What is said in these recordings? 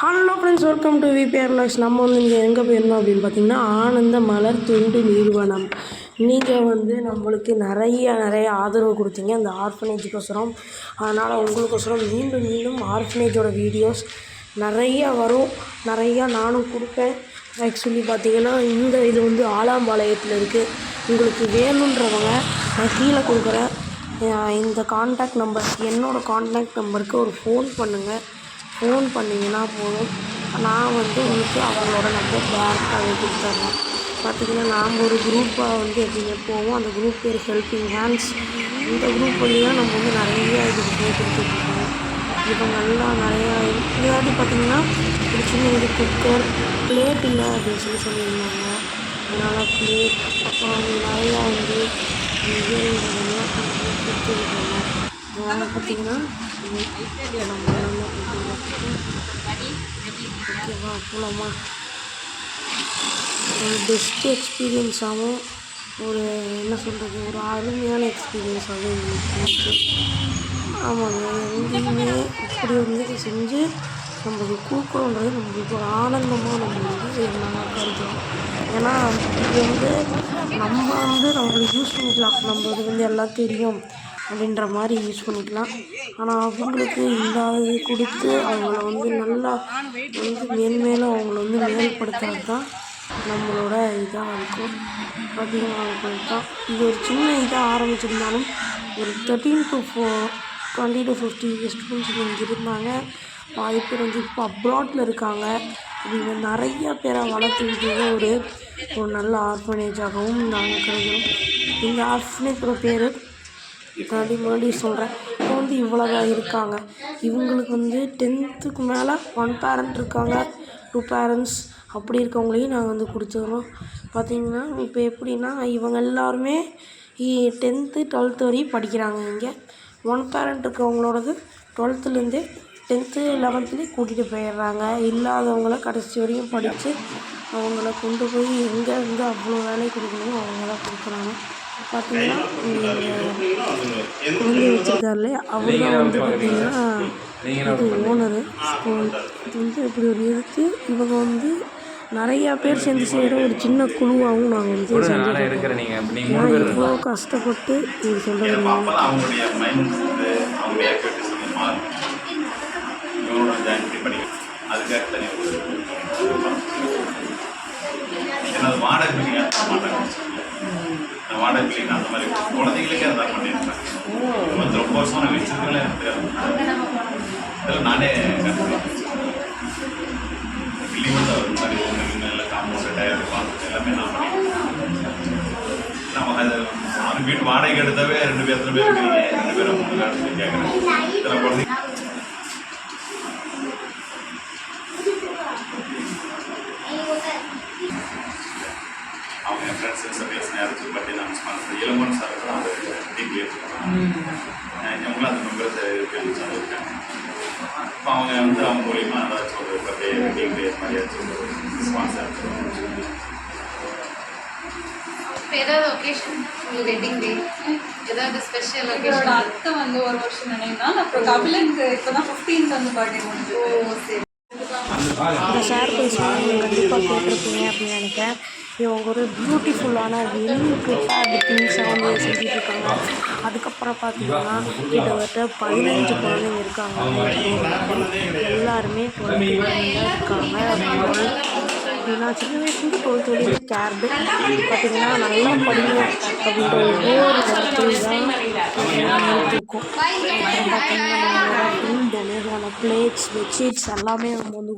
Hello friends, welcome to VPR logs. நம்ம வந்து இங்கே எங்கே போயிருந்தோம் அப்படின்னு பார்த்தீங்கன்னா, ஆனந்த மலர் தொண்டு நிறுவனம். நீங்கள் வந்து நம்மளுக்கு நிறைய ஆதரவு கொடுத்தீங்க அந்த ஆர்ஃபனேஜுக்கோசரம். அதனால் உங்களுக்கோசரம் மீண்டும் மீண்டும் ஆர்ஃபனேஜோட வீடியோஸ் நிறையா வரும், நிறையா நானும் கொடுப்பேன். ஆக்சுவலி பார்த்தீங்கன்னா, இந்த இது வந்து ஆலாம்பாளையத்தில் இருக்குது. உங்களுக்கு வேணுன்றவங்க நான் கீழே கொடுக்குறேன் இந்த கான்டாக்ட் நம்பர், என்னோடய கான்டாக்ட் நம்பருக்கு ஒரு ஃபோன் பண்ணுங்கள். ஃபோன் பண்ணிங்கன்னா போதும், நான் வந்து உங்களுக்கு அவங்களோட நம்பர் டேரெக்டாகவே கொடுத்துட்றேன். பார்த்திங்கன்னா நாம் ஒரு குரூப்பாக வந்து எப்படிங்க போவோம். அந்த குரூப் பேர் ஹெல்பிங் ஹேண்ட்ஸ். இந்த குரூப் வழியாக நம்ம வந்து நிறையா இதுக்கு போய் கொடுத்துட்ருக்கோம். இப்போ நல்லா நிறையா முன்னாடி பார்த்திங்கன்னா ஒரு சின்ன இது குக்கர், பிளேட் இல்லை அப்படின்னு சொல்லியிருந்தாங்க. அதனால் பிளேட், அப்புறம் நிறையா வந்து இதெல்லாம் கொடுத்துருக்காங்க. அதனால் பார்த்திங்கன்னா ஓகேவா, போகலாமா? ஒரு பெஸ்ட்டு எக்ஸ்பீரியன்ஸாகவும் ஒரு என்ன சொல்கிறது, ஒரு அருமையான எக்ஸ்பீரியன்ஸாகவும் எங்களுக்கு. ஆமாங்க, எங்கேயுமே இப்படி வந்து செஞ்சு நம்மளுக்கு கொடுக்குறோன்றது நம்மளுக்கு ஒரு ஆனந்தமாக நம்ம வந்து நாங்கள் கருதுகிறோம். ஏன்னா இது வந்து நம்மளுக்கு யூஸ் பண்ணிக்கலாம். நம்மளுக்கு வந்து எல்லாம் தெரியும் அப்படின்ற மாதிரி யூஸ் பண்ணிக்கலாம். ஆனால் அவங்களுக்கு இல்லாதது கொடுத்து அவங்கள வந்து நல்லா வந்து மேன்மேலும் அவங்கள வந்து மேல்படுத்துறது தான் நம்மளோட இதாக இருக்கும். பார்த்திங்கன்னா தான் இது ஒரு சின்ன இதாக ஆரம்பிச்சிருந்தாலும் ஒரு 13 to 20 to 50 ஸ்டூடெண்ட்ஸ் இங்கே இருந்தாங்க. பாதி பேர் வந்து இப்போ அப்ராட்டில் இருக்காங்க. அப்படின்னு நிறையா பேரை வளர்த்துக்கிட்டு ஒரு நல்ல ஆர்ஃபனேஜாகவும் நாங்கள் கிடைக்கிறோம். இந்த ஆர்ஃபனேஜோட பேர் முன்னாடி சொல்கிறேன். இப்போ வந்து இவ்வளோதான் இருக்காங்க. இவங்களுக்கு வந்து 10th மேலே 1 பேரண்ட் இருக்காங்க, 2 பேரண்ட்ஸ் அப்படி இருக்கவங்களையும் நாங்கள் வந்து கொடுத்துட்றோம். பார்த்திங்கன்னா இப்போ எப்படின்னா, இவங்க எல்லாருமே 10th 12th வரையும் படிக்கிறாங்க. இங்கே 1 பேரண்ட் இருக்கவங்களோடது 12லேருந்தே 10th 11th கூட்டிகிட்டு போயிடுறாங்க. இல்லாதவங்கள கடைசி வரையும் படித்து அவங்கள கொண்டு போய் எங்கே இருந்து அவ்வளோ வேலை கொடுக்கணுமோ அவங்களாம் கொடுக்குறாங்க. பார்த்திங்கன்னா குழந்தை வச்சுருக்காரு இல்லையா, அவர் தான் வந்து பார்த்திங்கன்னா இது ஓனரு ஸ்கூல். இது வந்து இப்படி ஒரு எடுத்து இவங்க வந்து நிறையா பேர் சேர்ந்து செய்கிற ஒரு சின்ன குழுவாகவும் நாங்கள் வந்து செஞ்சுருக்கோம். ஏன்னா இவ்வளோ கஷ்டப்பட்டு இது சொல்கிறது வாடகை கிளீன் அந்த மாதிரி குழந்தைங்களுக்கே அதை பண்ணியிருப்பேன். வந்து ரொம்ப வருஷமாக நான் வச்சுருக்கேன். எனக்கு இதெல்லாம் நானே கற்றுக்கிறேன். கிளீன் தான் ஒரு மாதிரி எல்லாம் காம்பவுண்டு டயர் பார்த்து எல்லாமே நான் பண்ணிக்கிறேன். நம்ம அது வீட்டு வாடகை எடுத்தாவே 2 பேர் எத்தனை பேர் இருக்கிறீங்க, 2 பேரும் 3 பேர் கேட்குறேன். இதெல்லாம் குழந்தைங்க அவங்க என் ஃப்ரெண்ட்ஸ் பேசின யாராச்சும் பற்றி நான் மிஸ் பண்ணுறது இளமன் சார் தான் அந்த டீம் இவங்களும் அந்த மெம்பர்ஸ் இருக்காங்க சார் இருக்காங்க. இப்போ அவங்க வந்து அவங்க மூலியமாக ஏதாச்சும் ஒரு பர்த்டே வெட்டிங் டே மாதிரியாச்சும் ஒரு ஸ்பான்சர் ஏதாவது ஒகேஷன், வெட்டிங் டே ஏதாவது ஸ்பெஷல் ஒகேஷன். அத்தை வந்து ஒரு வருஷம் நினைவுதான். அப்புறம் கபிலனுக்கு இப்போ தான் 15th வந்து பர்த்டே முடிஞ்சு. ஓ சரி. இந்த ஷேர் பேசுவாங்க, நீங்கள் கண்டிப்பாக கேட்டிருப்பீங்க அப்படின்னு நினைக்கிறேன். இவங்க ஒரு பியூட்டிஃபுல்லான வெல் ப்ரிப்பேர்டு திங்ஸை வந்து செஞ்சுட்ருக்காங்க. அதுக்கப்புறம் பார்த்திங்கன்னா கிட்டத்தட்ட 15 குழந்தைங்க இருக்காங்க. எல்லாருமே 21 இருக்காங்க. அப்படின்னா சின்ன வயசுலேருந்து 12th வரைக்கும் கேர்டு பார்த்திங்கன்னா நல்லா படிங்க அப்படின்ற ஒவ்வொரு இடத்துல தான் இருக்கும். அப்புறம் பார்த்திங்கன்னா நம்மளோட ஃபுல் டொனேட்டான பிளேட்ஸ், பெட்ஷீட்ஸ் எல்லாமே நம்ம வந்து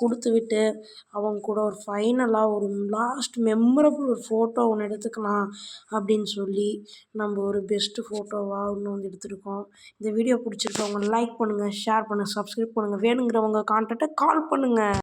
கொடுத்து விட்டு அவங்க கூட ஒரு ஃபைனலாக ஒரு லாஸ்ட் மெமரபிள் ஒரு ஃபோட்டோ ஒன்று எடுத்துக்கலாம் அப்படின்னு சொல்லி நம்ம ஒரு பெஸ்ட்டு ஃபோட்டோவாக ஒன்று வந்து எடுத்துருக்கோம். இந்த வீடியோ பிடிச்சிருக்கவங்க லைக் பண்ணுங்கள், ஷேர் பண்ணுங்கள், சப்ஸ்கிரைப் பண்ணுங்கள். வேணுங்கிறவங்க கான்டாக்டை கால் பண்ணுங்கள்.